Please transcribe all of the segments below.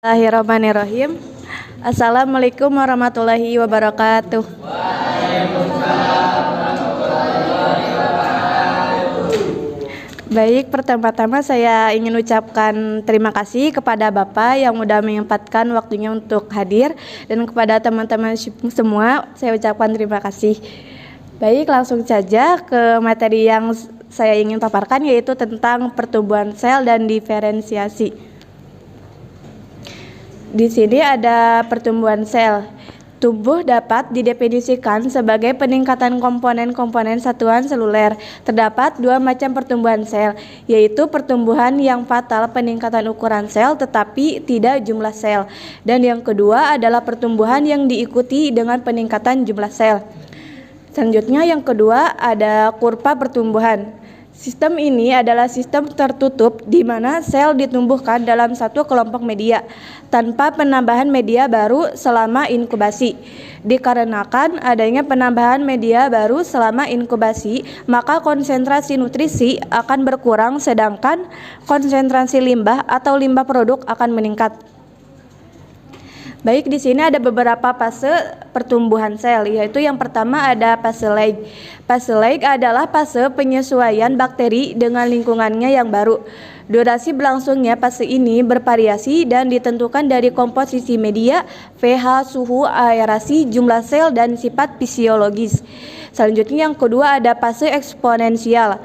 Bismillahirrahmanirrahim. Assalamualaikum warahmatullahi wabarakatuh. Baik, pertama-tama saya ingin ucapkan terima kasih kepada Bapak yang sudah menyempatkan waktunya untuk hadir, dan kepada teman-teman semua saya ucapkan terima kasih. Baik, langsung saja ke materi yang saya ingin paparkan, yaitu tentang pertumbuhan sel dan diferensiasi. Di sini ada pertumbuhan sel. Tubuh dapat didefinisikan sebagai peningkatan komponen-komponen satuan seluler. Terdapat dua macam pertumbuhan sel, yaitu pertumbuhan yang fatal peningkatan ukuran sel tetapi tidak jumlah sel. Dan yang kedua adalah pertumbuhan yang diikuti dengan peningkatan jumlah sel. Selanjutnya yang kedua ada kurva pertumbuhan. Sistem ini adalah sistem tertutup di mana sel ditumbuhkan dalam satu kelompok media tanpa penambahan media baru selama inkubasi. Dikarenakan adanya penambahan media baru selama inkubasi, maka konsentrasi nutrisi akan berkurang sedangkan konsentrasi limbah atau limbah produk akan meningkat. Baik, di sini ada beberapa fase pertumbuhan sel, yaitu yang pertama ada fase lag. Fase lag adalah fase penyesuaian bakteri dengan lingkungannya yang baru. Durasi berlangsungnya fase ini bervariasi dan ditentukan dari komposisi media, pH, suhu, aerasi, jumlah sel, dan sifat fisiologis. Selanjutnya yang kedua ada fase eksponensial.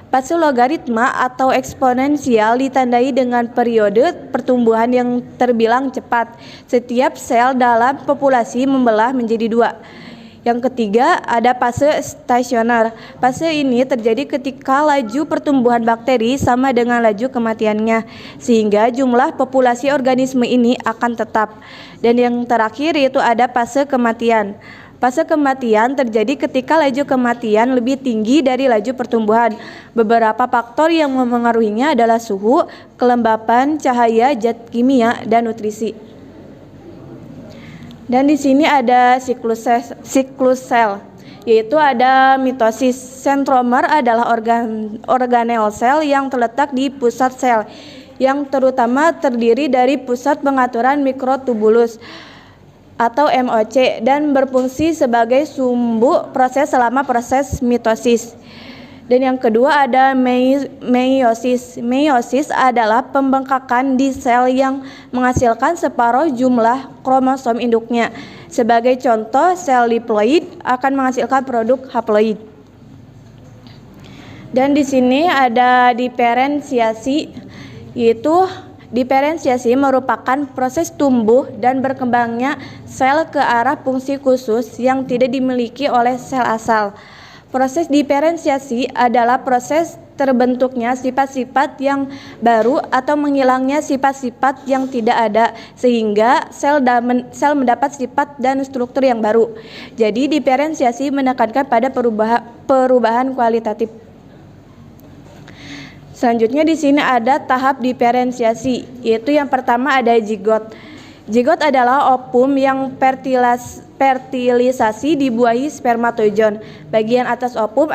Fase logaritma atau eksponensial ditandai dengan periode pertumbuhan yang terbilang cepat. Setiap sel dalam populasi membelah menjadi dua. Yang ketiga ada fase stasioner. Fase ini terjadi ketika laju pertumbuhan bakteri sama dengan laju kematiannya, sehingga jumlah populasi organisme ini akan tetap. Dan yang terakhir yaitu ada fase kematian. Fase kematian terjadi ketika laju kematian lebih tinggi dari laju pertumbuhan. Beberapa faktor yang memengaruhinya adalah suhu, kelembapan, cahaya, zat kimia, dan nutrisi. Dan di sini ada siklus sel, yaitu ada mitosis. Sentromer adalah organel sel yang terletak di pusat sel, yang terutama terdiri dari pusat pengaturan mikrotubulus atau MOC dan berfungsi sebagai sumbu proses selama proses mitosis. Dan yang kedua ada meiosis. Meiosis adalah pembengkakan di sel yang menghasilkan separuh jumlah kromosom induknya. Sebagai contoh, sel diploid akan menghasilkan produk haploid. Dan di sini ada diferensiasi, yaitu diferensiasi merupakan proses tumbuh dan berkembangnya sel ke arah fungsi khusus yang tidak dimiliki oleh sel asal. Proses diferensiasi adalah proses terbentuknya sifat-sifat yang baru atau menghilangnya sifat-sifat yang tidak ada, sehingga sel mendapat sifat dan struktur yang baru. Jadi diferensiasi menekankan pada perubahan kualitatif. Selanjutnya di sini ada tahap diferensiasi, yaitu yang pertama ada zigot. Zigot adalah ovum yang fertilisasi dibuahi spermatozoon. Bagian atas ovum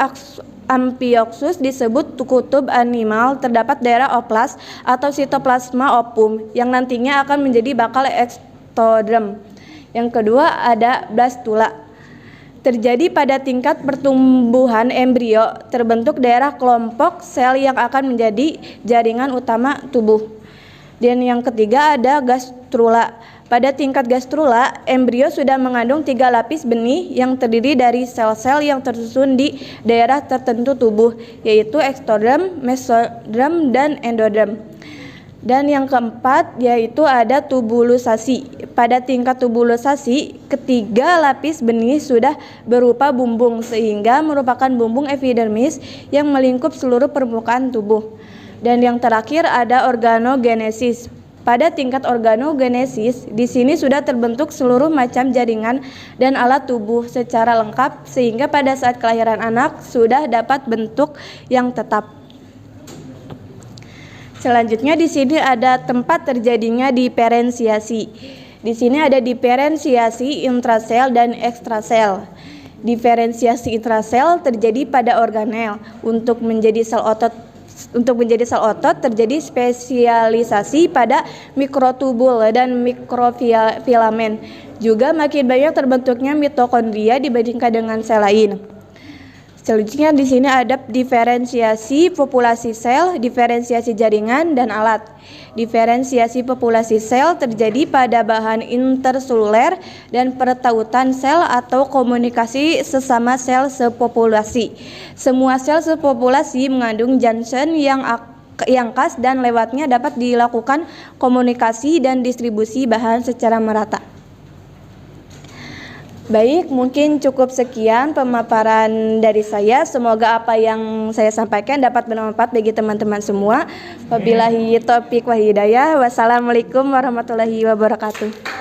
amphioxus disebut kutub animal. Terdapat daerah oplas atau sitoplasma ovum yang nantinya akan menjadi bakal ektoderm. Yang kedua ada blastula. Terjadi pada tingkat pertumbuhan embrio, terbentuk daerah kelompok sel yang akan menjadi jaringan utama tubuh. Dan yang ketiga ada gastrula. Pada tingkat gastrula, embrio sudah mengandung 3 lapis benih yang terdiri dari sel-sel yang tersusun di daerah tertentu tubuh, yaitu ektoderm, mesoderm, dan endoderm. Dan yang keempat yaitu ada tubulusasi. Pada tingkat tubulusasi, ketiga lapis benih sudah berupa bumbung sehingga merupakan bumbung epidermis yang melingkup seluruh permukaan tubuh. Dan yang terakhir ada organogenesis. Pada tingkat organogenesis, di sini sudah terbentuk seluruh macam jaringan dan alat tubuh secara lengkap sehingga pada saat kelahiran anak sudah dapat bentuk yang tetap. Selanjutnya di sini ada tempat terjadinya diferensiasi. Di sini ada diferensiasi intrasel dan ekstrasel. Diferensiasi intrasel terjadi pada organel. Untuk menjadi sel otot Untuk menjadi sel otot terjadi spesialisasi pada mikrotubul dan mikrofilamen. Juga makin banyak terbentuknya mitokondria dibandingkan dengan sel lain. Selanjutnya di sini ada diferensiasi populasi sel, diferensiasi jaringan, dan alat. Diferensiasi populasi sel terjadi pada bahan interseluler dan pertautan sel atau komunikasi sesama sel sepopulasi. Semua sel sepopulasi mengandung Janssen yang khas dan lewatnya dapat dilakukan komunikasi dan distribusi bahan secara merata. Baik, mungkin cukup sekian pemaparan dari saya. Semoga apa yang saya sampaikan dapat bermanfaat bagi teman-teman semua. Wabillahi taufiq wal hidayah. Wassalamualaikum warahmatullahi wabarakatuh.